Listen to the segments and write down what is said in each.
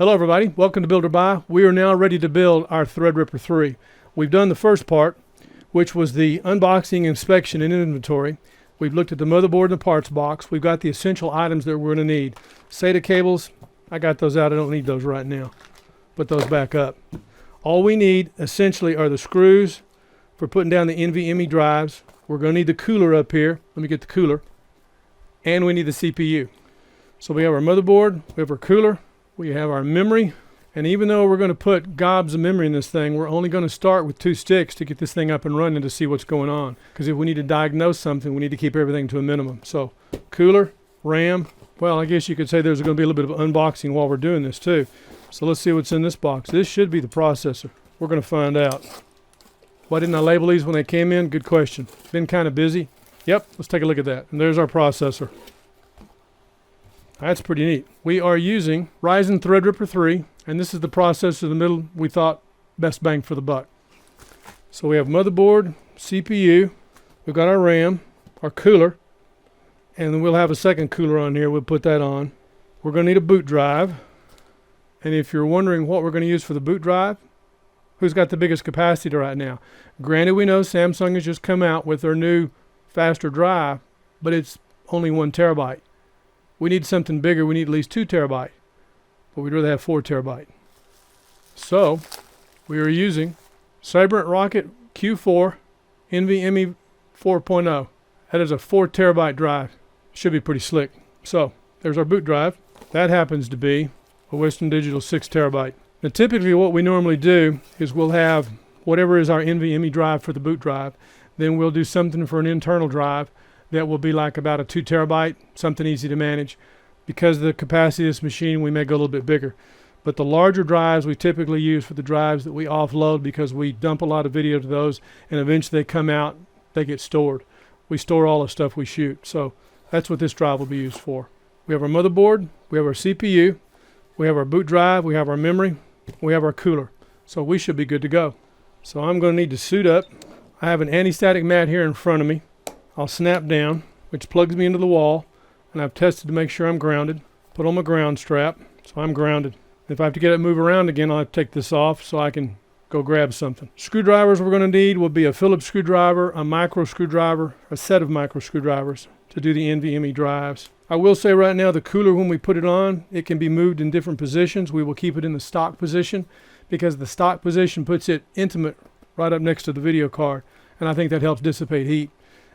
Hello everybody, welcome to Build or Buy. We are now ready to build our Threadripper 3. We've done the first part, which was the unboxing, inspection, and inventory. We've looked at the motherboard and the parts box. We've got the essential items that we're going to need. SATA cables, I got those out, I don't need those right now. Put those back up. All we need essentially are the screws for putting down the NVMe drives. We're going to need the cooler up here. Let me get the cooler. And we need the CPU. So we have our motherboard, we have our cooler, we have our memory, and even though we're going to put gobs of memory in this thing, we're only going to start with 2 sticks to get this thing up and running to see what's going on. Because if we need to diagnose something, we need to keep everything to a minimum. So cooler, RAM, well, I guess you could say there's going to be a little bit of unboxing while we're doing this too. So let's see what's in this box. This should be the processor. We're going to find out. Why didn't I label these when they came in? Good question. Been kind of busy. Yep, let's take a look at that. And there's our processor. That's pretty neat. We are using Ryzen Threadripper 3, and this is the processor in the middle we thought best bang for the buck. So we have motherboard, CPU, we've got our RAM, our cooler, and then we'll have a second cooler on here. We'll put that on. We're going to need a boot drive. And if you're wondering what we're going to use for the boot drive, who's got the biggest capacity right now? Granted, we know Samsung has just come out with their new faster drive, but it's only 1 terabyte. We need something bigger. We need at least 2 terabyte, but we'd rather have 4 terabyte. So we are using Cyberant Rocket Q4 NVMe 4.0. That is a 4 terabyte drive. Should be pretty slick. So there's our boot drive. That happens to be a Western Digital 6 terabyte. Now typically what we normally do is we'll have whatever is our NVMe drive for the boot drive. Then we'll do something for an internal drive that will be like about a 2 terabyte, something easy to manage. Because of the capacity of this machine, we may go a little bit bigger. But the larger drives we typically use for the drives that we offload because we dump a lot of video to those, and eventually they come out, they get stored. We store all the stuff we shoot. So that's what this drive will be used for. We have our motherboard, we have our CPU, we have our boot drive, we have our memory, we have our cooler. So we should be good to go. So I'm going to need to suit up. I have an anti-static mat here in front of me. I'll snap down, which plugs me into the wall, and I've tested to make sure I'm grounded. Put on my ground strap, so I'm grounded. If I have to get it move around again, I'll have to take this off so I can go grab something. Screwdrivers we're going to need will be a Phillips screwdriver, a micro screwdriver, a set of micro screwdrivers to do the NVMe drives. I will say right now the cooler, when we put it on, it can be moved in different positions. We will keep it in the stock position because the stock position puts it intimate right up next to the video card, and I think that helps dissipate heat.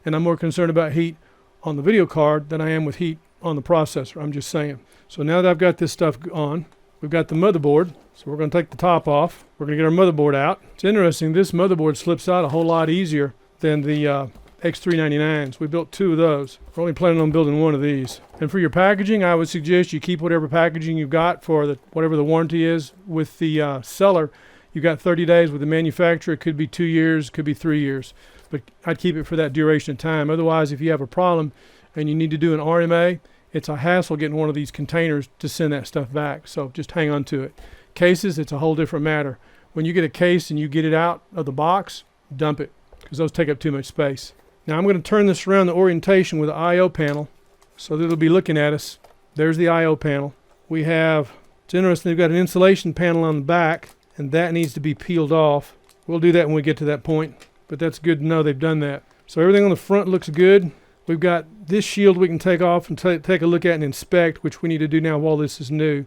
And I'm more concerned about heat on the video card than I am with heat on the processor. I'm just saying. So now that I've got this stuff on, we've got the motherboard. So we're going to take the top off. We're going to get our motherboard out. It's interesting, this motherboard slips out a whole lot easier than the X399s. We built 2 of those. We're only planning on building 1 of these. And for your packaging, I would suggest you keep whatever packaging you've got for whatever the warranty is. With the seller, you've got 30 days. With the manufacturer, it could be 2 years, could be 3 years. But I'd keep it for that duration of time. Otherwise, if you have a problem and you need to do an RMA, it's a hassle getting one of these containers to send that stuff back. So just hang on to it. Cases, it's a whole different matter. When you get a case and you get it out of the box, dump it, because those take up too much space. Now I'm going to turn this around the orientation with the I/O panel so that it'll be looking at us. There's the I/O panel. We have, it's interesting, they've got an insulation panel on the back, and that needs to be peeled off. We'll do that when we get to that point. But that's good to know they've done that. So everything on the front looks good. We've got this shield we can take off and take a look at and inspect, which we need to do now while this is new.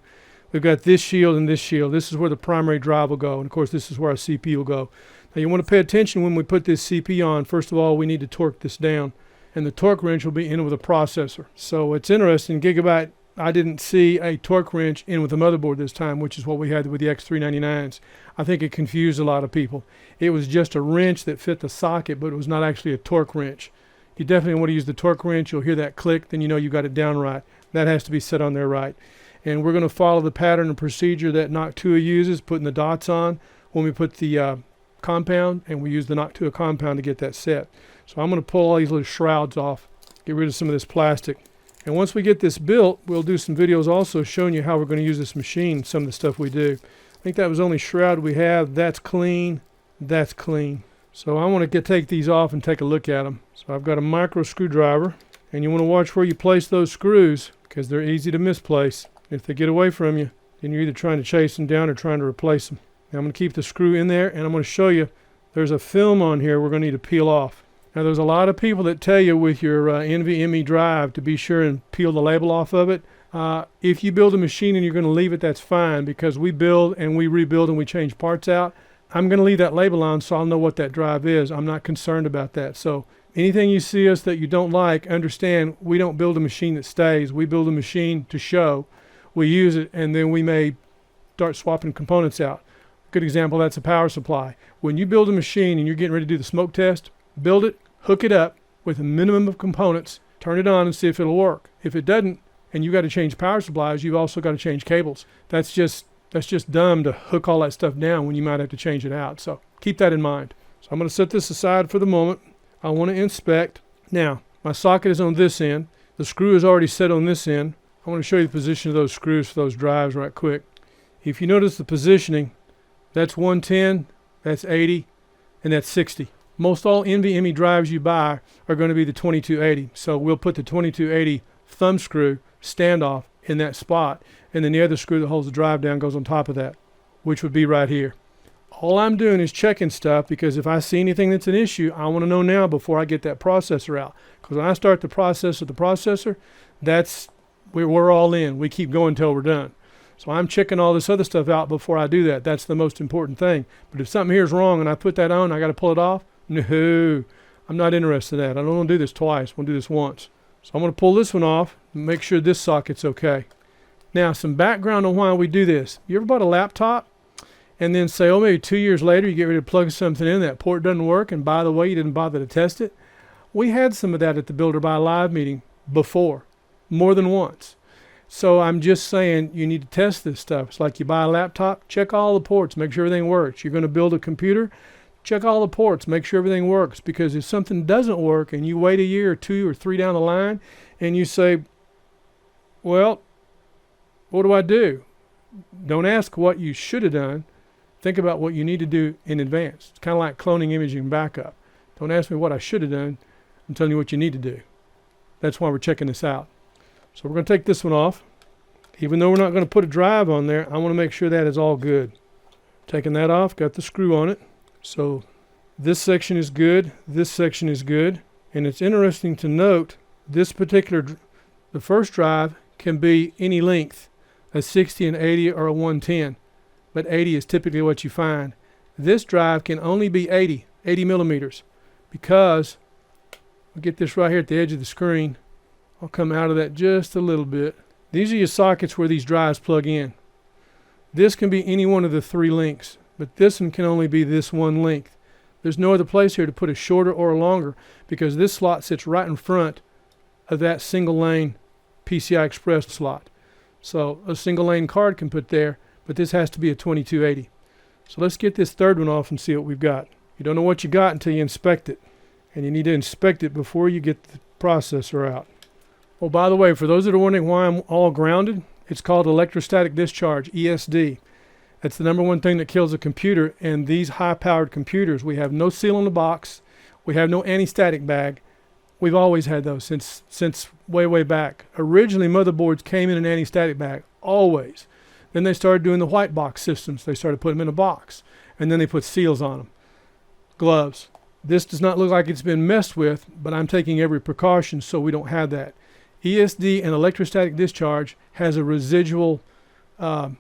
We've got this shield and this shield. This is where the primary drive will go. And of course, this is where our CPU will go. Now you want to pay attention when we put this CPU on. First of all, we need to torque this down. And the torque wrench will be in with a processor. So it's interesting, Gigabyte, I didn't see a torque wrench in with the motherboard this time, which is what we had with the X399s. I think it confused a lot of people. It was just a wrench that fit the socket, but it was not actually a torque wrench. You definitely want to use the torque wrench. You'll hear that click, then you know you got it down right. That has to be set on there right. And we're going to follow the pattern and procedure that Noctua uses, putting the dots on when we put the compound, and we use the Noctua compound to get that set. So I'm going to pull all these little shrouds off, get rid of some of this plastic. And once we get this built, we'll do some videos also showing you how we're going to use this machine, some of the stuff we do. I think that was the only shroud we have. That's clean. That's clean. So I want to take these off and take a look at them. So I've got a micro screwdriver, and you want to watch where you place those screws because they're easy to misplace. If they get away from you, then you're either trying to chase them down or trying to replace them. Now I'm going to keep the screw in there, and I'm going to show you there's a film on here we're going to need to peel off. Now there's a lot of people that tell you with your NVMe drive to be sure and peel the label off of it. If you build a machine and you're going to leave it, that's fine, because we build and we rebuild and we change parts out. I'm going to leave that label on so I'll know what that drive is. I'm not concerned about that. So anything you see us that you don't like, understand we don't build a machine that stays. We build a machine to show. We use it, and then we may start swapping components out. Good example, that's a power supply. When you build a machine and you're getting ready to do the smoke test, build it, hook it up with a minimum of components, turn it on and see if it'll work. If it doesn't, and you got to change power supplies, you've also got to change cables. That's just dumb to hook all that stuff down when you might have to change it out. So keep that in mind. So I'm going to set this aside for the moment. I want to inspect. Now, my socket is on this end. The screw is already set on this end. I want to show you the position of those screws for those drives right quick. If you notice the positioning, that's 110, that's 80, and that's 60. Most all NVMe drives you buy are going to be the 2280. So we'll put the 2280 thumb screw standoff in that spot, and then the other screw that holds the drive down goes on top of that, which would be right here. All I'm doing is checking stuff, because if I see anything that's an issue, I want to know now before I get that processor out. Because when I start the process with the processor, we're all in. We keep going until we're done. So I'm checking all this other stuff out before I do that. That's the most important thing. But if something here is wrong and I put that on, I got to pull it off? No, I'm not interested in that. I don't want to do this twice. I want to do this once. So I'm going to pull this one off and make sure this socket's okay. Now, some background on why we do this. You ever bought a laptop and then say, oh, maybe 2 years later you get ready to plug something in, that port doesn't work, and by the way, you didn't bother to test it? We had some of that at the Builder Buy Live meeting before, more than once. So I'm just saying you need to test this stuff. It's like you buy a laptop, check all the ports, make sure everything works. You're going to build a computer, check all the ports, make sure everything works, because if something doesn't work and you wait a year or 2 or 3 down the line and you say, well, what do I do? Don't ask what you should have done. Think about what you need to do in advance. It's kind of like cloning, imaging, backup. Don't ask me what I should have done. I'm telling you what you need to do. That's why we're checking this out. So we're going to take this one off. Even though we're not going to put a drive on there, I want to make sure that is all good. Taking that off, got the screw on it. So this section is good, this section is good. And it's interesting to note, this particular, the first drive can be any length, a 60, an 80, or a 110. But 80 is typically what you find. This drive can only be 80 millimeters, because we'll get this right here at the edge of the screen. I'll come out of that just a little bit. These are your sockets where these drives plug in. This can be any one of the 3 lengths, but this one can only be this one length. There's no other place here to put a shorter or a longer, because this slot sits right in front of that single lane PCI Express slot. So a single lane card can put there, but this has to be a 2280. So let's get this third one off and see what we've got. You don't know what you got until you inspect it, and you need to inspect it before you get the processor out. Oh, by the way, for those that are wondering why I'm all grounded, it's called electrostatic discharge, ESD. That's the number one thing that kills a computer. And these high-powered computers, we have no seal on the box. We have no anti-static bag. We've always had those since way back. Originally, motherboards came in an anti-static bag, always. Then they started doing the white box systems. They started putting them in a box, and then they put seals on them. Gloves. This does not look like it's been messed with, but I'm taking every precaution so we don't have that. ESD and electrostatic discharge has a residual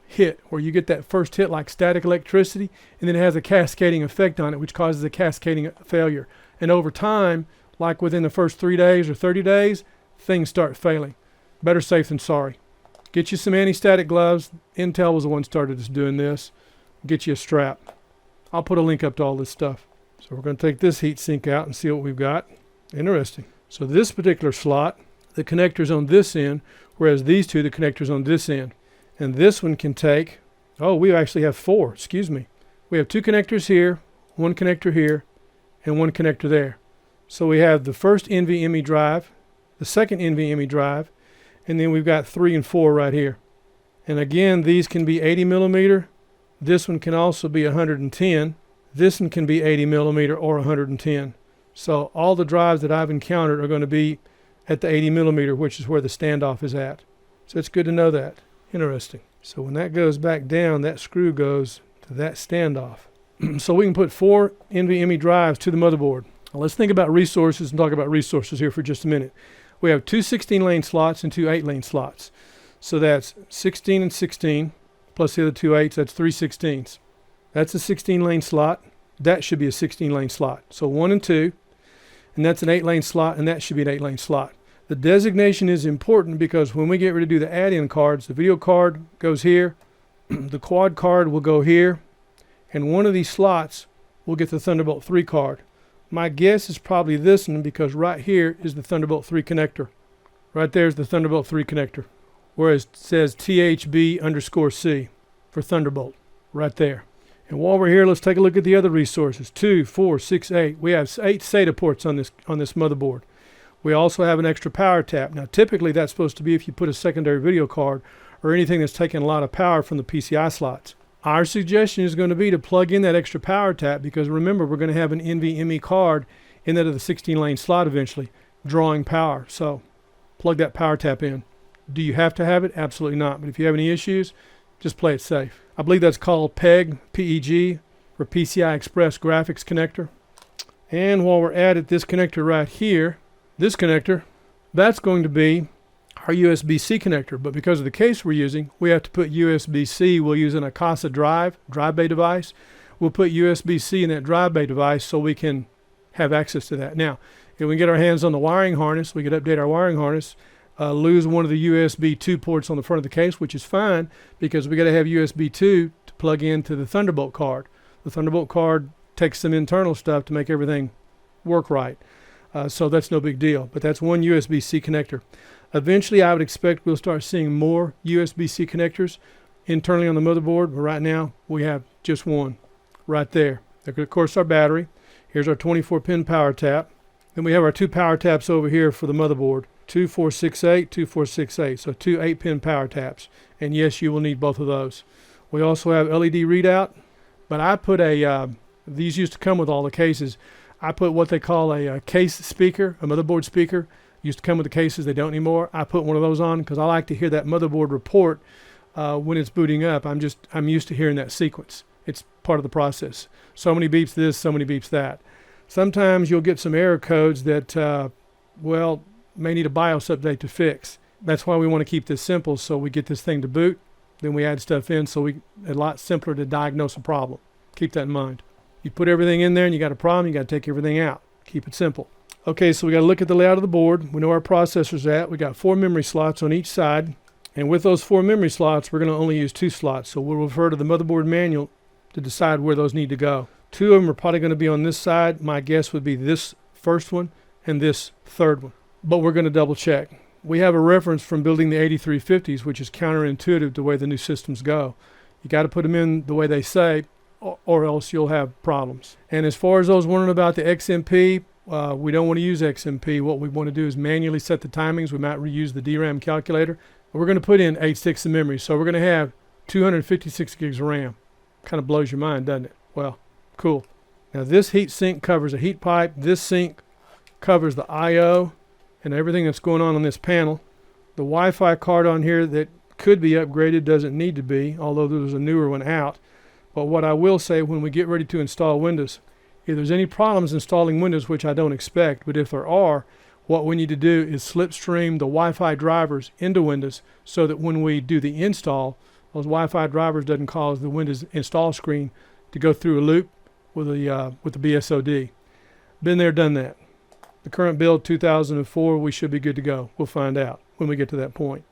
hit, where you get that first hit like static electricity, and then it has a cascading effect on it, which causes a cascading failure. And over time, like within the first 3 days or 30 days, things start failing. Better safe than sorry. Get you some anti-static gloves. Intel was the one started us doing this. Get you a strap. I'll put a link up to all this stuff. So we're going to take this heat sink out and see what we've got. Interesting. So this particular slot, the connector's on this end, whereas these two, the connector's on this end. And this one can take, oh, we actually have 4, excuse me. We have 2 connectors here, 1 connector here, and 1 connector there. So we have the first NVMe drive, the second NVMe drive, and then we've got 3 and 4 right here. And again, these can be 80 millimeter. This one can also be 110. This one can be 80 millimeter or 110. So all the drives that I've encountered are going to be at the 80 millimeter, which is where the standoff is at. So it's good to know that. Interesting. So when that goes back down, that screw goes to that standoff. So we can put 4 NVMe drives to the motherboard. Now let's think about resources and talk about resources here for just a minute. We have 2 16-lane slots and 2 8-lane slots. So that's 16 and 16 plus the other 2 8s, that's 3 16s. That's a 16-lane slot. That should be a 16-lane slot. So 1 and 2, and that's an 8-lane slot, and that should be an 8-lane slot. The designation is important because when we get ready to do the add-in cards, the video card goes here, the quad card will go here, and one of these slots will get the Thunderbolt 3 card. My guess is probably this one because right here is the Thunderbolt 3 connector. Right there is the Thunderbolt 3 connector, whereas it says THB_C for Thunderbolt right there. And while we're here, let's take a look at the other resources. 2, 4, 6, 8. We have 8 SATA ports on this motherboard. We also have an extra power tap. Now typically that's supposed to be if you put a secondary video card or anything that's taking a lot of power from the PCI slots. Our suggestion is going to be to plug in that extra power tap because remember we're going to have an NVMe card in that of the 16-lane slot eventually drawing power. So plug that power tap in. Do you have to have it? Absolutely not. But if you have any issues, just play it safe. I believe that's called PEG, P-E-G, or PCI Express Graphics Connector. And while we're at it, this connector right here, this connector, that's going to be our USB-C connector. But because of the case we're using, we have to put USB-C. We'll use an AGESA drive bay device. We'll put USB-C in that drive bay device so we can have access to that. Now, if we get our hands on the wiring harness, we could update our wiring harness, lose one of the USB 2 ports on the front of the case, which is fine because we got to have USB 2 to plug into the Thunderbolt card. The Thunderbolt card takes some internal stuff to make everything work right. So that's no big deal, but that's one USB-C connector. Eventually, I would expect we'll start seeing more USB-C connectors internally on the motherboard, but right now we have just one right there. Of course, our battery. Here's our 24-pin power tap. Then we have our 2 power taps over here for the motherboard. 2 4 6 8, 2 4 6 8. So 2 8-pin power taps. And yes, you will need both of those. We also have LED readout, but I put these used to come with all the cases. I put what they call a case speaker, a motherboard speaker. Used to come with the cases, they don't anymore. I put one of those on because I like to hear that motherboard report when it's booting up. I'm used to hearing that sequence. It's part of the process. So many beeps this, so many beeps that. Sometimes you'll get some error codes that, well, may need a BIOS update to fix. That's why we want to keep this simple so we get this thing to boot, then we add stuff in so it's a lot simpler to diagnose a problem. Keep that in mind. You put everything in there and you got a problem, you got to take everything out. Keep it simple. Okay, so we got to look at the layout of the board. We know our processor's at. We got 4 memory slots on each side. And with those 4 memory slots, we're going to only use 2 slots. So we'll refer to the motherboard manual to decide where those need to go. 2 of them are probably going to be on this side. My guess would be this first one and this third one. But we're going to double check. We have a reference from building the 8350s, which is counterintuitive to the way the new systems go. You got to put them in the way they say, or else you'll have problems. And as far as those wondering about the XMP, we don't want to use XMP. What we want to do is manually set the timings. We might reuse the DRAM calculator. We're going to put in 8 sticks of memory. So we're going to have 256 gigs of RAM. Kind of blows your mind, doesn't it? Well, cool. Now this heat sink covers a heat pipe. This sink covers the I/O and everything that's going on this panel. The Wi-Fi card on here that could be upgraded doesn't need to be, although there's a newer one out. But what I will say, when we get ready to install Windows, if there's any problems installing Windows, which I don't expect, but if there are, what we need to do is slipstream the Wi-Fi drivers into Windows so that when we do the install, those Wi-Fi drivers doesn't cause the Windows install screen to go through a loop with the BSOD. Been there, done that. The current build 2004, we should be good to go. We'll find out when we get to that point.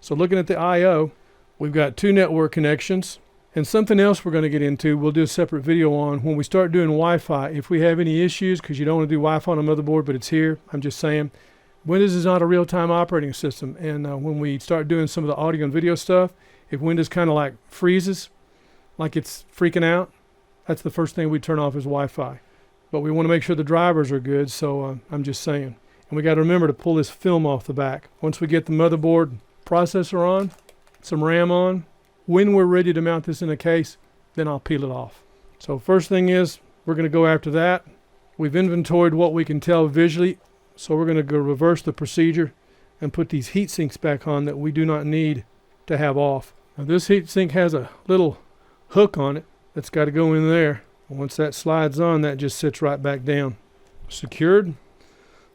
So looking at the I/O, we've got 2 network connections. And something else we're going to get into, we'll do a separate video on when we start doing Wi-Fi. If we have any issues, because you don't want to do Wi-Fi on a motherboard, but it's here, I'm just saying, Windows is not a real-time operating system. And when we start doing some of the audio and video stuff, if Windows kind of like freezes, like it's freaking out, that's the first thing we turn off is Wi-Fi. But we want to make sure the drivers are good, so I'm just saying. And we got to remember to pull this film off the back. Once we get the motherboard processor on, some RAM on, when we're ready to mount this in a case, then I'll peel it off. So first thing is, we're going to go after that. We've inventoried what we can tell visually, so we're going to go reverse the procedure and put these heat sinks back on that we do not need to have off. Now this heatsink has a little hook on it that's got to go in there. Once that slides on, that just sits right back down. Secured.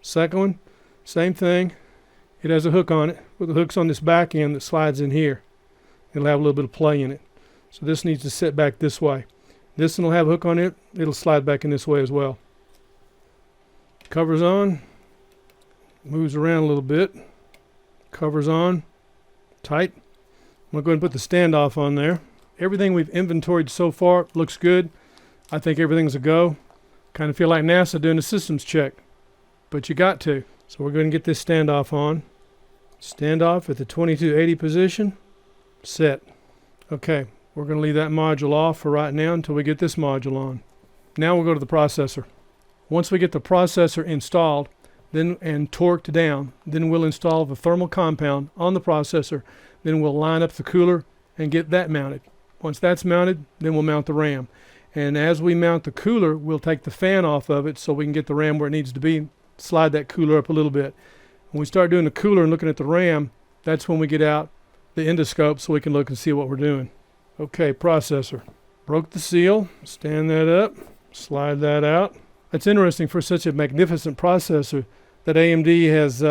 Second one, same thing. It has a hook on it, with the hooks on this back end that slides in here. It'll have a little bit of play in it. So this needs to sit back this way. This one will have a hook on it. It'll slide back in this way as well. Covers on. Moves around a little bit. Covers on. Tight. I'm going to go ahead and put the standoff on there. Everything we've inventoried so far looks good. I think everything's a go. Kind of feel like NASA doing a systems check. But you got to. So we're going to get this standoff on. Standoff at the 2280 position. Set. Okay, we're going to leave that module off for right now until we get this module on. Now we'll go to the processor. Once we get the processor installed and torqued down, then we'll install the thermal compound on the processor. Then we'll line up the cooler and get that mounted. Once that's mounted, then we'll mount the RAM. And as we mount the cooler, we'll take the fan off of it so we can get the RAM where it needs to be. Slide that cooler up a little bit. When we start doing the cooler and looking at the RAM, that's when we get out the endoscope so we can look and see what we're doing. Okay, processor. Broke the seal. Stand that up. Slide that out. That's interesting for such a magnificent processor that AMD has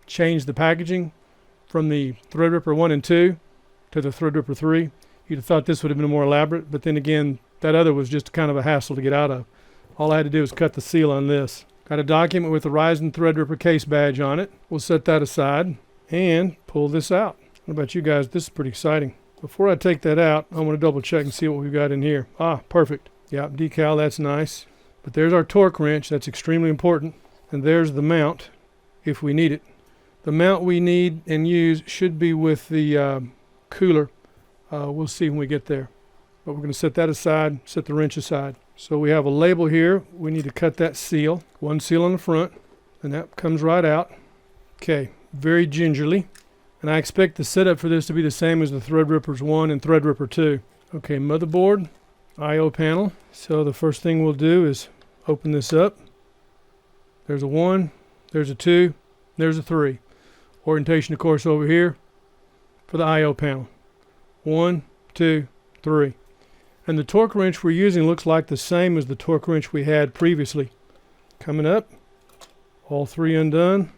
changed the packaging from the Threadripper 1 and 2 to the Threadripper 3. You'd have thought this would have been more elaborate, but then again, that other was just kind of a hassle to get out of. All I had to do was cut the seal on this. Got a document with the Ryzen Threadripper case badge on it. We'll set that aside and pull this out. What about you guys? This is pretty exciting. Before I take that out, I want to double check and see what we've got in here. Ah, perfect. Yeah, decal, that's nice. But there's our torque wrench. That's extremely important. And there's the mount if we need it. The mount we need and use should be with the cooler. We'll see when we get there. But we're going to set that aside, set the wrench aside. So we have a label here. We need to cut that seal. One seal on the front, and that comes right out. Okay, very gingerly. And I expect the setup for this to be the same as the Threadrippers 1 and Threadripper 2. Okay, motherboard, I/O panel. So the first thing we'll do is open this up. There's a 1, there's a 2, there's a 3. Orientation, of course, over here for the I/O panel. 1, 2, 3. And the torque wrench we're using looks like the same as the torque wrench we had previously. Coming up, all 3 undone.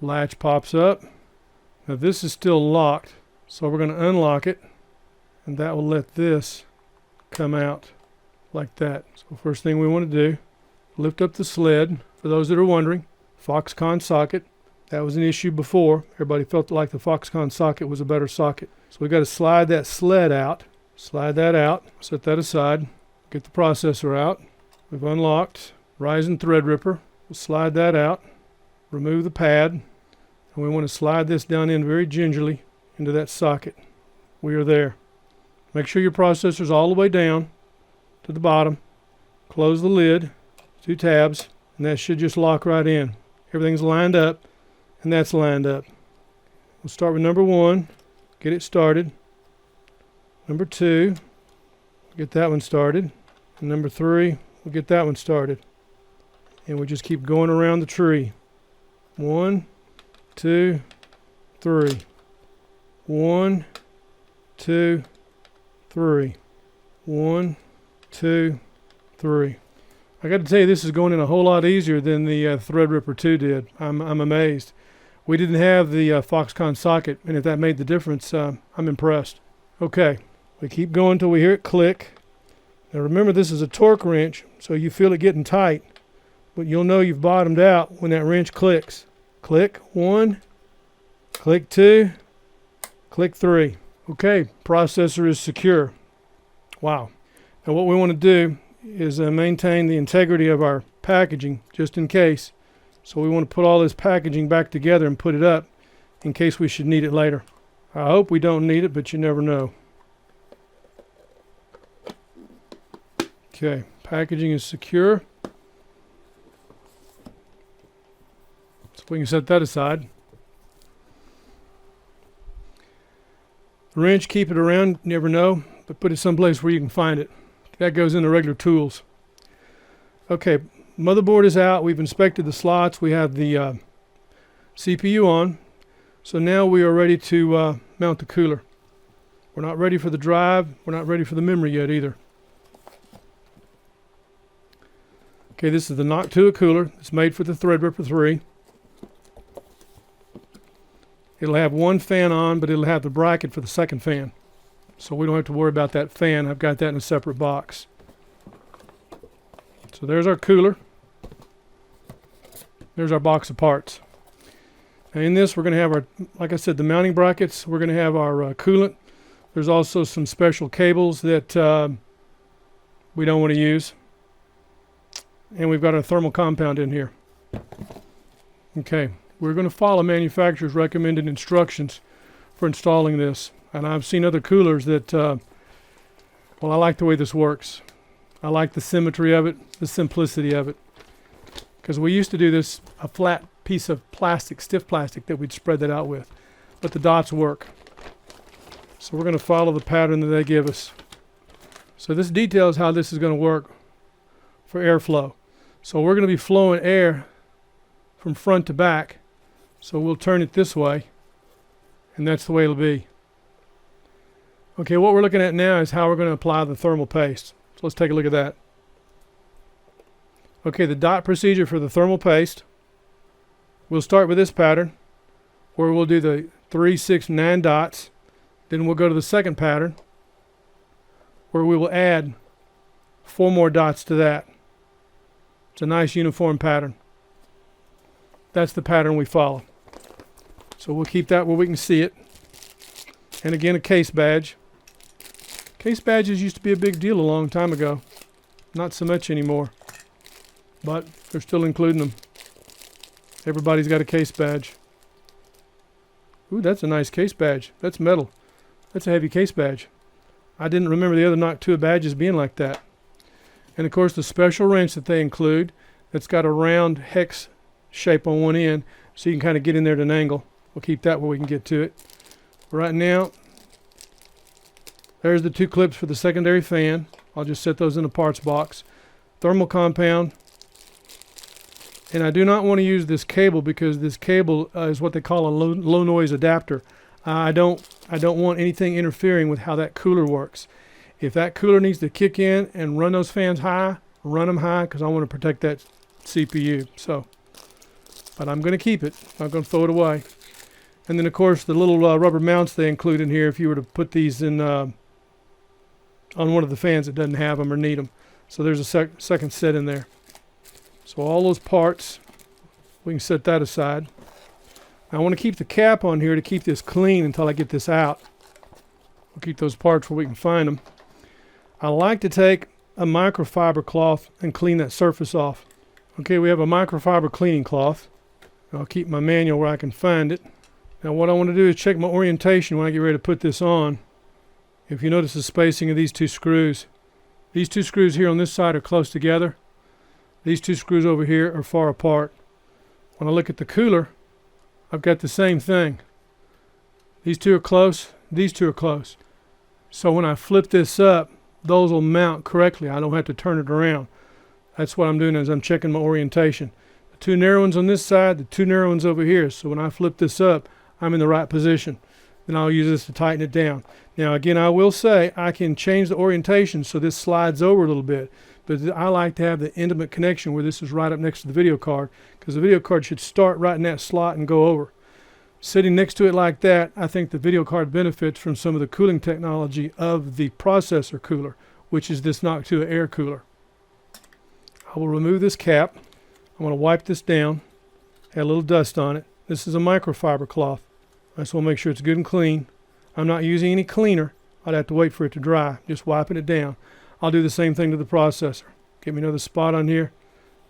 Latch pops up. Now this is still locked, so we're going to unlock it, and that will let this come out like that. So first thing we want to do, lift up the sled. For those that are wondering, Foxconn socket. That was an issue before. Everybody felt like the Foxconn socket was a better socket. So we've got to slide that sled out. Slide that out, set that aside, get the processor out. We've unlocked Ryzen Threadripper. We'll slide that out, remove the pad, and we want to slide this down in very gingerly into that socket. We are there. Make sure your processor's all the way down to the bottom. Close the lid, 2 tabs, and that should just lock right in. Everything's lined up, and that's lined up. We'll start with number 1, get it started. Number 2, get that one started. And number 3, we'll get that one started. And we just keep going around the tree. 1, 2, 3. 1, 2, 3. 1, 2, 3. I got to tell you, this is going in a whole lot easier than the Threadripper 2 did. I'm amazed. We didn't have the Foxconn socket, and if that made the difference, I'm impressed. Okay. We keep going until we hear it click. Now remember, this is a torque wrench, so you feel it getting tight, but you'll know you've bottomed out when that wrench clicks. Click 1, click 2, click 3. Okay, processor is secure. Wow. Now what we want to do is maintain the integrity of our packaging, just in case. So we want to put all this packaging back together and put it up in case we should need it later. I hope we don't need it, but you never know. Okay, packaging is secure. So we can set that aside. The wrench, keep it around, you never know, but put it someplace where you can find it. That goes in the regular tools. Okay, motherboard is out. We've inspected the slots. We have the CPU on. So now we are ready to mount the cooler. We're not ready for the drive. We're not ready for the memory yet either. Okay, this is the Noctua cooler. It's made for the Threadripper 3. It'll have one fan on, but it'll have the bracket for the second fan. So we don't have to worry about that fan. I've got that in a separate box. So there's our cooler. There's our box of parts. Now in this we're going to have our, like I said, the mounting brackets. We're going to have our coolant. There's also some special cables that we don't want to use. And we've got our thermal compound in here. Okay, we're going to follow manufacturer's recommended instructions for installing this. And I've seen other coolers that, well, I like the way this works. I like the symmetry of it, the simplicity of it. Because we used to do this, a flat piece of plastic, stiff plastic, that we'd spread that out with. But the dots work. So we're going to follow the pattern that they give us. So this details how this is going to work for airflow. So we're going to be flowing air from front to back. So we'll turn it this way, and that's the way it'll be. Okay, what we're looking at now is how we're going to apply the thermal paste. So let's take a look at that. Okay, the dot procedure for the thermal paste. We'll start with this pattern, where we'll do the 3, 6, 9 dots. Then we'll go to the second pattern, where we will add 4 more dots to that. It's a nice uniform pattern. That's the pattern we follow. So we'll keep that where we can see it. And again, a case badge. Case badges used to be a big deal a long time ago. Not so much anymore. But they're still including them. Everybody's got a case badge. Ooh, that's a nice case badge. That's metal. That's a heavy case badge. I didn't remember the other Noctua badges being like that. And of course the special wrench that they include, that's got a round hex shape on one end, so you can kind of get in there at an angle. We'll keep that where we can get to it. Right now, there's the 2 clips for the secondary fan. I'll just set those in the parts box. Thermal compound. And I do not want to use this cable because this cable is what they call a low noise adapter. I don't want anything interfering with how that cooler works. If that cooler needs to kick in and run those fans high, run them high, because I want to protect that CPU. So, but I'm going to keep it. I'm not going to throw it away. And then of course the little rubber mounts they include in here if you were to put these in on one of the fans that doesn't have them or need them. So there's a second set in there. So all those parts, we can set that aside. I want to keep the cap on here to keep this clean until I get this out. We'll keep those parts where we can find them. I like to take a microfiber cloth and clean that surface off. Okay, we have a microfiber cleaning cloth. I'll keep my manual where I can find it. Now what I want to do is check my orientation when I get ready to put this on. If you notice the spacing of these 2 screws. These 2 screws here on this side are close together. These 2 screws over here are far apart. When I look at the cooler, I've got the same thing. These 2 are close, these 2 are close. So when I flip this up, those will mount correctly. I don't have to turn it around. That's what I'm doing as I'm checking my orientation. The 2 narrow ones on this side, the 2 narrow ones over here. So when I flip this up, I'm in the right position. Then I'll use this to tighten it down. Now again, I will say I can change the orientation so this slides over a little bit. But I like to have the intimate connection where this is right up next to the video card, because the video card should start right in that slot and go over. Sitting next to it like that, I think the video card benefits from some of the cooling technology of the processor cooler, which is this Noctua air cooler. I will remove this cap. I'm going to wipe this down, add a little dust on it. This is a microfiber cloth. I just want to make sure it's good and clean. I'm not using any cleaner. I'd have to wait for it to dry, just wiping it down. I'll do the same thing to the processor. Give me another spot on here.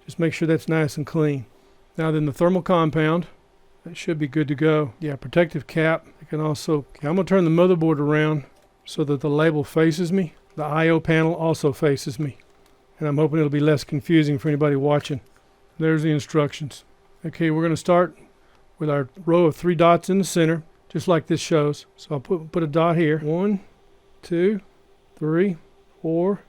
Just make sure that's nice and clean. Now then the thermal compound. That should be good to go. Yeah, protective cap. I can also, okay, I'm going to turn the motherboard around so that the label faces me. The I/O panel also faces me. And I'm hoping it'll be less confusing for anybody watching. There's the instructions. Okay, we're going to start with our row of 3 dots in the center, just like this shows. So I'll put a dot here. 1, 2, 3, 4,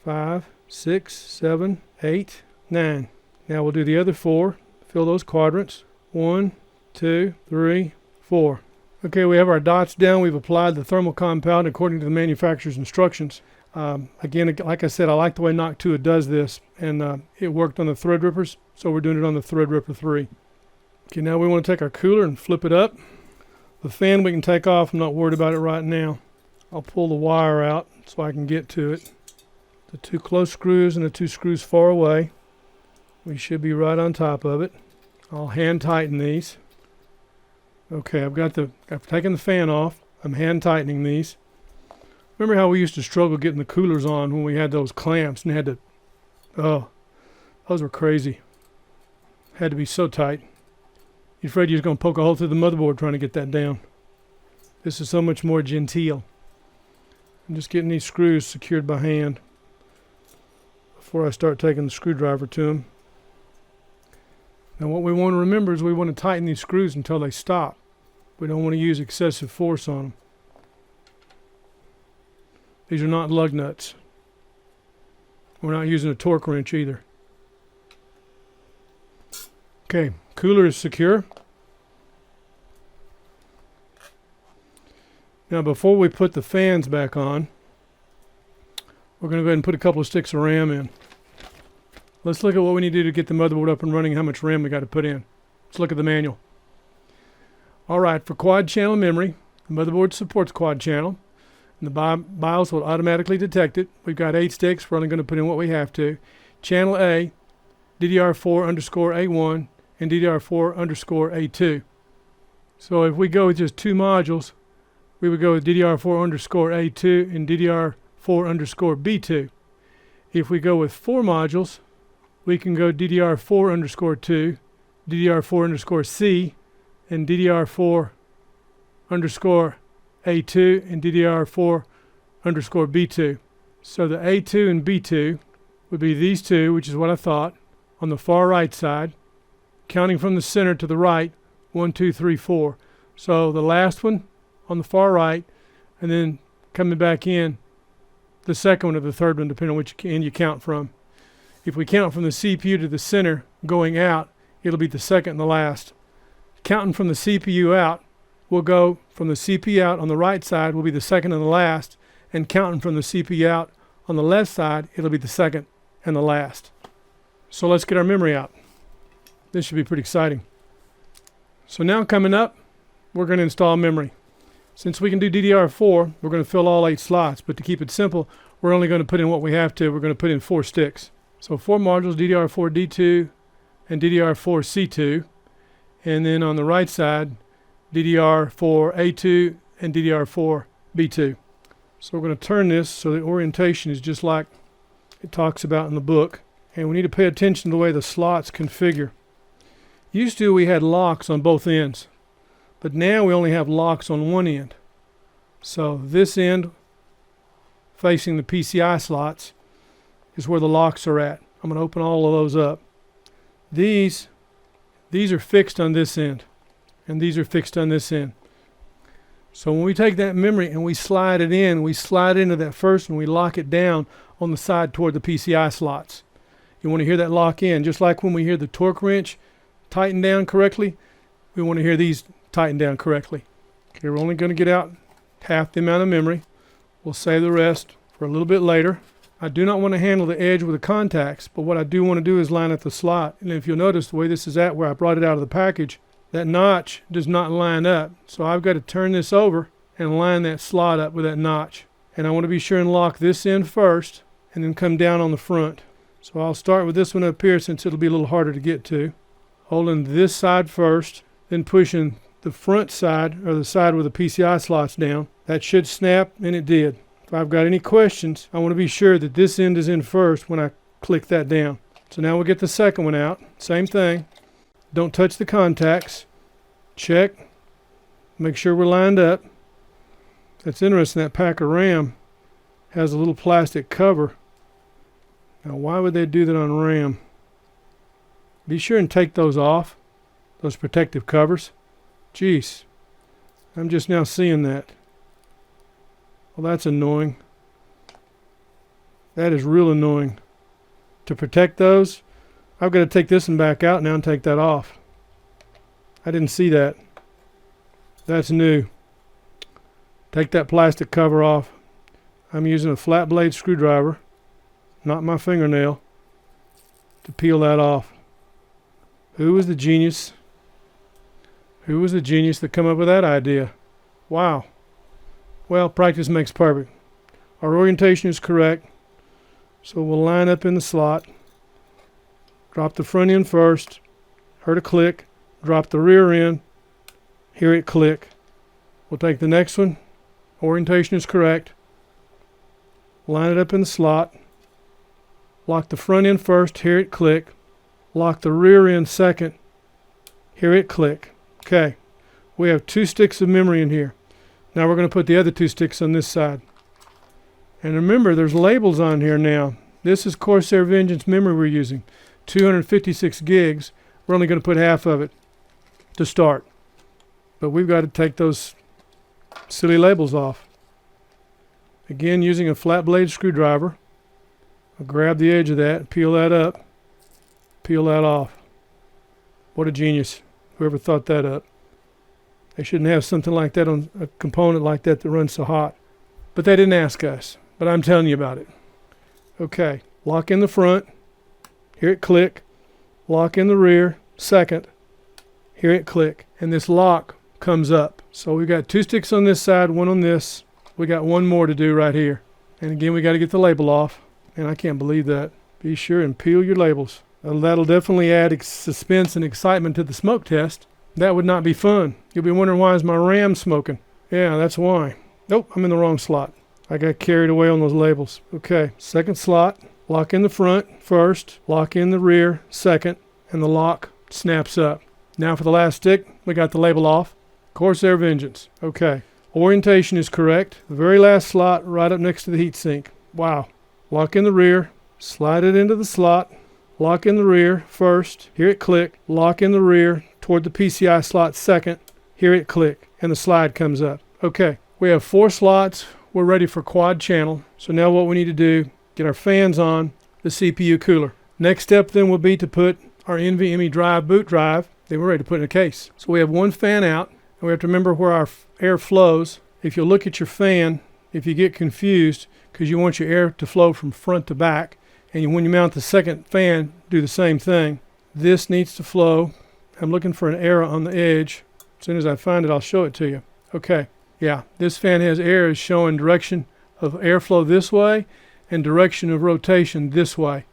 5, 6, 7, 8, 9. Now we'll do the other 4. Fill those quadrants. 1, 2, 3, 4. Okay, we have our dots down. We've applied the thermal compound according to the manufacturer's instructions. Again, like I said, I like the way Noctua does this, and it worked on the Threadrippers, so we're doing it on the Threadripper 3. Okay, now we want to take our cooler and flip it up. The fan we can take off. I'm not worried about it right now. I'll pull the wire out so I can get to it. The 2 close screws and the 2 screws far away. We should be right on top of it. I'll hand tighten these. Okay, I've taken the fan off. I'm hand tightening these. Remember how we used to struggle getting the coolers on when we had those clamps and had to, oh, those were crazy. Had to be so tight. You're afraid you're going to poke a hole through the motherboard trying to get that down. This is so much more genteel. I'm just getting these screws secured by hand before I start taking the screwdriver to them. Now what we want to remember is we want to tighten these screws until they stop. We don't want to use excessive force on them. These are not lug nuts. We're not using a torque wrench either. Okay, cooler is secure. Now before we put the fans back on, we're going to go ahead and put a couple of sticks of RAM in. Let's look at what we need to do to get the motherboard up and running and how much RAM we got to put in. Let's look at the manual. Alright, for quad channel memory, the motherboard supports quad channel, and the BIOS will automatically detect it. We've got 8 sticks, we're only going to put in what we have to. Channel A, DDR4_A1, and DDR4_A2. So if we go with just 2 modules, we would go with DDR4_A2 and DDR4_B2. If we go with 4 modules, we can go DDR4_2, DDR4_C, and DDR4_A2 and DDR4_B2. So the A2 and B2 would be these two, which is what I thought, on the far right side, counting from the center to the right, 1, 2, 3, 4. So the last one on the far right, and then coming back in, the second one or the third one, depending on which end you count from. If we count from the CPU to the center going out, it'll be the second and the last. Counting from the CPU out, we'll go from the CPU out on the right side will be the second and the last, and counting from the CPU out on the left side, it'll be the second and the last. So let's get our memory out. This should be pretty exciting. So now coming up, we're going to install memory. Since we can do DDR4, we're going to fill all 8 slots, but to keep it simple, we're only going to put in what we have to. We're going to put in 4 sticks. So 4 modules, DDR4D2 and DDR4C2, and then on the right side, DDR4A2 and DDR4B2. So we're going to turn this so the orientation is just like it talks about in the book, and we need to pay attention to the way the slots configure. Used to we had locks on both ends, but now we only have locks on one end. So this end facing the PCI slots is where the locks are at. I'm going to open all of those up. These are fixed on this end, and these are fixed on this end. So when we take that memory and we slide it in, we slide into that first and we lock it down on the side toward the PCI slots. You want to hear that lock in, just like when we hear the torque wrench tighten down correctly, we want to hear these tighten down correctly. Okay, we're only going to get out half the amount of memory. We'll save the rest for a little bit later. I do not want to handle the edge with the contacts, but what I do want to do is line up the slot. And if you'll notice the way this is at where I brought it out of the package, that notch does not line up. So I've got to turn this over and line that slot up with that notch. And I want to be sure and lock this in first and then come down on the front. So I'll start with this one up here since it'll be a little harder to get to. Holding this side first, then pushing the front side or the side with the PCI slots down. That should snap, and it did. If I've got any questions, I want to be sure that this end is in first when I click that down. So now we'll get the second one out. Same thing. Don't touch the contacts. Check. Make sure we're lined up. That's interesting, that pack of RAM has a little plastic cover. Now why would they do that on RAM? Be sure and take those off, those protective covers. Jeez, I'm just now seeing that. Well, that's annoying. That is real annoying. To protect those, I've got to take this one back out now and take that off. I didn't see that. That's new. Take that plastic cover off. I'm using a flat blade screwdriver, not my fingernail, to peel that off. Who was the genius? Who was the genius that come up with that idea? Wow. Well, practice makes perfect. Our orientation is correct, so we'll line up in the slot. Drop the front end first, heard a click, drop the rear end, hear it click. We'll take the next one, orientation is correct, line it up in the slot, lock the front end first, hear it click, lock the rear end second, hear it click. Okay, we have 2 sticks of memory in here. Now we're going to put the other 2 sticks on this side. And remember, there's labels on here now. This is Corsair Vengeance memory we're using. 256 gigs. We're only going to put half of it to start. But we've got to take those silly labels off. Again, using a flat blade screwdriver. I'll grab the edge of that, peel that up, peel that off. What a genius. Whoever thought that up. They shouldn't have something like that on a component like that that runs so hot. But they didn't ask us. But I'm telling you about it. Okay, lock in the front, hear it click, lock in the rear, second, hear it click, and this lock comes up. So we've got 2 sticks on this side, 1 on this. We got 1 more to do right here. And again, we got to get the label off. And I can't believe that. Be sure and peel your labels. That'll definitely add suspense and excitement to the smoke test. That would not be fun. You'll be wondering, why is my RAM smoking? Yeah, that's why. Nope, I'm in the wrong slot. I got carried away on those labels. Okay, second slot, lock in the front first, lock in the rear second, and the lock snaps up. Now for the last stick, we got the label off. Corsair Vengeance. Okay, orientation is correct. The very last slot right up next to the heatsink. Wow. Lock in the rear, slide it into the slot, lock in the rear first, hear it click, lock in the rear toward the PCI slot second, hear it click, and the slide comes up. Okay, we have 4 slots. We're ready for quad channel. So now what we need to do, get our fans on the CPU cooler. Next step then will be to put our NVMe drive, boot drive, then we're ready to put in a case. So we have 1 fan out, and we have to remember where our air flows. If you look at your fan, if you get confused, because you want your air to flow from front to back, and when you mount the second fan, do the same thing. This needs to flow. I'm looking for an arrow on the edge. As soon as I find it, I'll show it to you. Okay. Yeah, this fan has arrows showing direction of airflow this way and direction of rotation this way.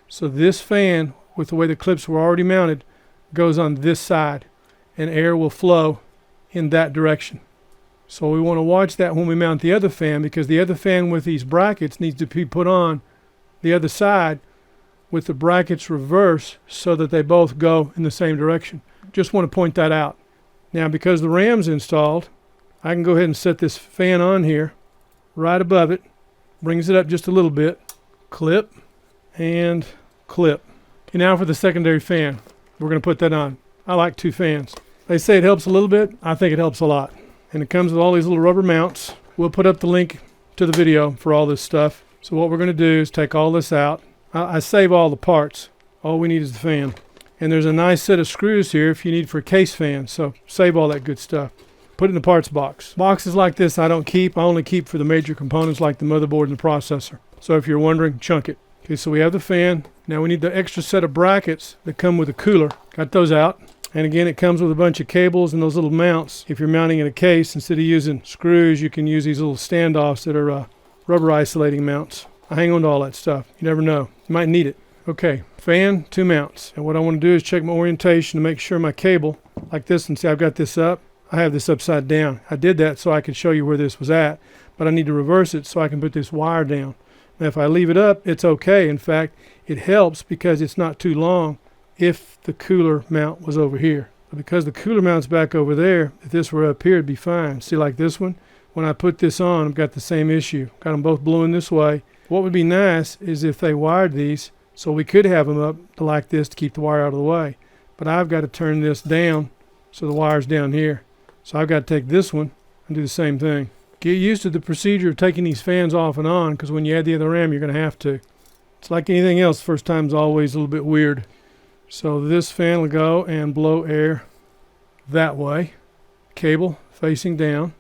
So this fan, with the way the clips were already mounted, goes on this side, and air will flow in that direction. So we want to watch that when we mount the other fan, because the other fan with these brackets needs to be put on the other side with the brackets reversed so that they both go in the same direction. Just want to point that out. Now, because the RAM's installed, I can go ahead and set this fan on here, right above it, brings it up just a little bit, clip, and clip. Okay, now for the secondary fan. We're going to put that on. I like 2 fans. They say it helps a little bit. I think it helps a lot. And it comes with all these little rubber mounts. We'll put up the link to the video for all this stuff. So what we're going to do is take all this out. I save all the parts. All we need is the fan. And there's a nice set of screws here if you need for a case fan. So save all that good stuff. Put it in the parts box. Boxes like this I don't keep. I only keep for the major components like the motherboard and the processor. So if you're wondering, chunk it. Okay, so we have the fan. Now we need the extra set of brackets that come with the cooler. Got those out. And again, it comes with a bunch of cables and those little mounts. If you're mounting in a case, instead of using screws, you can use these little standoffs that are rubber isolating mounts. I hang on to all that stuff. You never know. You might need it. Okay, fan, 2 mounts. And what I want to do is check my orientation to make sure my cable, like this, and see I've got this up. I have this upside down. I did that so I could show you where this was at, but I need to reverse it so I can put this wire down. Now if I leave it up, it's okay. In fact, it helps because it's not too long if the cooler mount was over here. But because the cooler mount's back over there, if this were up here, it'd be fine. See, like this one? When I put this on, I've got the same issue. Got them both blowing this way. What would be nice is if they wired these so we could have them up like this to keep the wire out of the way. But I've got to turn this down so the wire's down here. So I've got to take this one and do the same thing. Get used to the procedure of taking these fans off and on, because when you add the other RAM, you're going to have to. It's like anything else, first time's always a little bit weird. So this fan will go and blow air that way. Cable facing down.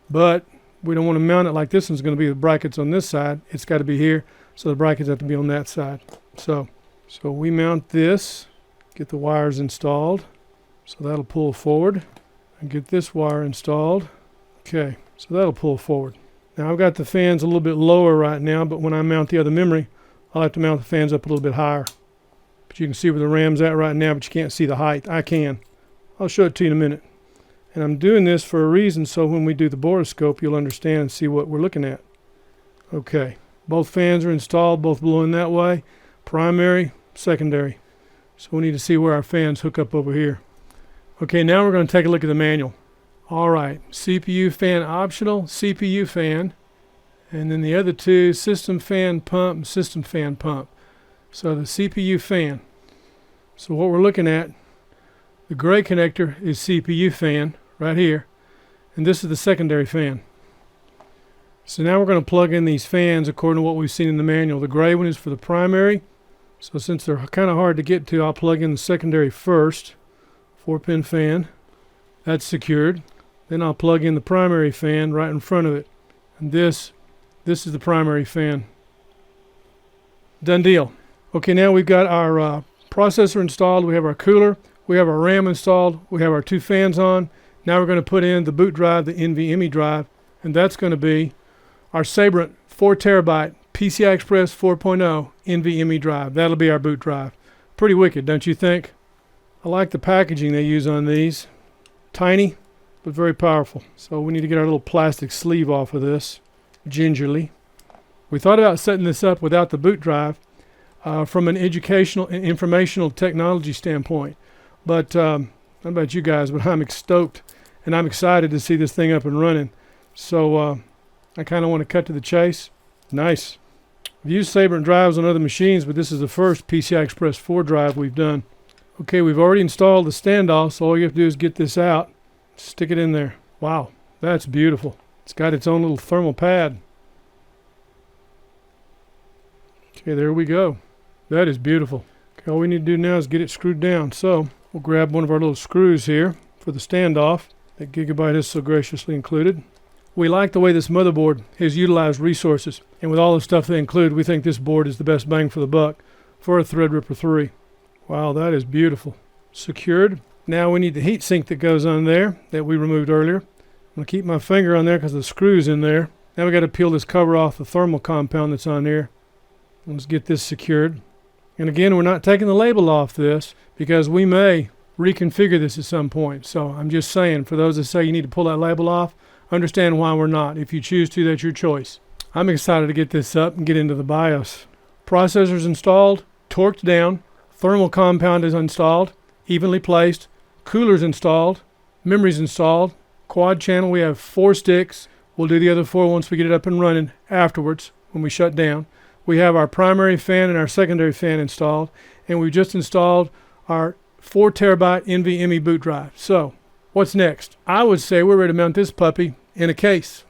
But We don't want to mount it like this one's going to be the brackets on this side. It's got to be here, so the brackets have to be on that side. So we mount this, get the wires installed. So that'll pull forward, and get this wire installed. Okay, so that'll pull forward. Now I've got the fans a little bit lower right now, but when I mount the other memory, I'll have to mount the fans up a little bit higher. But you can see where the RAM's at right now, but you can't see the height. I can. I'll show it to you in a minute. And I'm doing this for a reason, so when we do the borescope, you'll understand and see what we're looking at. Okay, both fans are installed, both blowing that way. Primary, secondary. So we need to see where our fans hook up over here. Okay, now we're going to take a look at the manual. All right, CPU fan optional, CPU fan. And then the other two, system fan pump and system fan pump. So the CPU fan. So what we're looking at, the gray connector is CPU fan right here, and this is the secondary fan. So now we're going to plug in these fans according to what we've seen in the manual. The gray one is for the primary, so since they're kind of hard to get to, I'll plug in the secondary first. 4-pin fan, that's secured. Then I'll plug in the primary fan right in front of it, and this is the primary fan. Done deal. Okay, now we've got our processor installed, we have our cooler, we have our RAM installed, we have our two fans on. Now we're going to put in the boot drive, the NVMe drive, and that's going to be our Sabrent 4 terabyte PCI Express 4.0 NVMe drive. That'll be our boot drive. Pretty wicked, don't you think? I like the packaging they use on these. Tiny, but very powerful. So we need to get our little plastic sleeve off of this, gingerly. We thought about setting this up without the boot drive from an educational and informational technology standpoint. But I don't know about you guys, but I'm stoked and I'm excited to see this thing up and running. So I kind of want to cut to the chase. Nice. I've used Sabrent drives on other machines, but this is the first PCI Express 4 drive we've done. Okay, we've already installed the standoff, so all you have to do is get this out, stick it in there. Wow, that's beautiful. It's got its own little thermal pad. Okay, there we go. That is beautiful. Okay, all we need to do now is get it screwed down. So we'll grab one of our little screws here for the standoff that Gigabyte has so graciously included. We like the way this motherboard has utilized resources, and with all the stuff they include, we think this board is the best bang for the buck for a Threadripper 3. Wow, that is beautiful. Secured. Now we need the heat sink that goes on there that we removed earlier. I'm going to keep my finger on there because the screw's in there. Now we got to peel this cover off the thermal compound that's on here. Let's get this secured. And again, we're not taking the label off this because we may reconfigure this at some point. So I'm just saying, for those that say you need to pull that label off, understand why we're not. If you choose to, that's your choice. I'm excited to get this up and get into the BIOS. Processor's installed, torqued down, thermal compound is installed, evenly placed, cooler's installed, memory's installed, quad channel, we have 4 sticks. We'll do the other 4 once we get it up and running afterwards when we shut down. We have our primary fan and our secondary fan installed, and we've just installed our 4 terabyte NVMe boot drive. So what's next? I would say we're ready to mount this puppy in a case.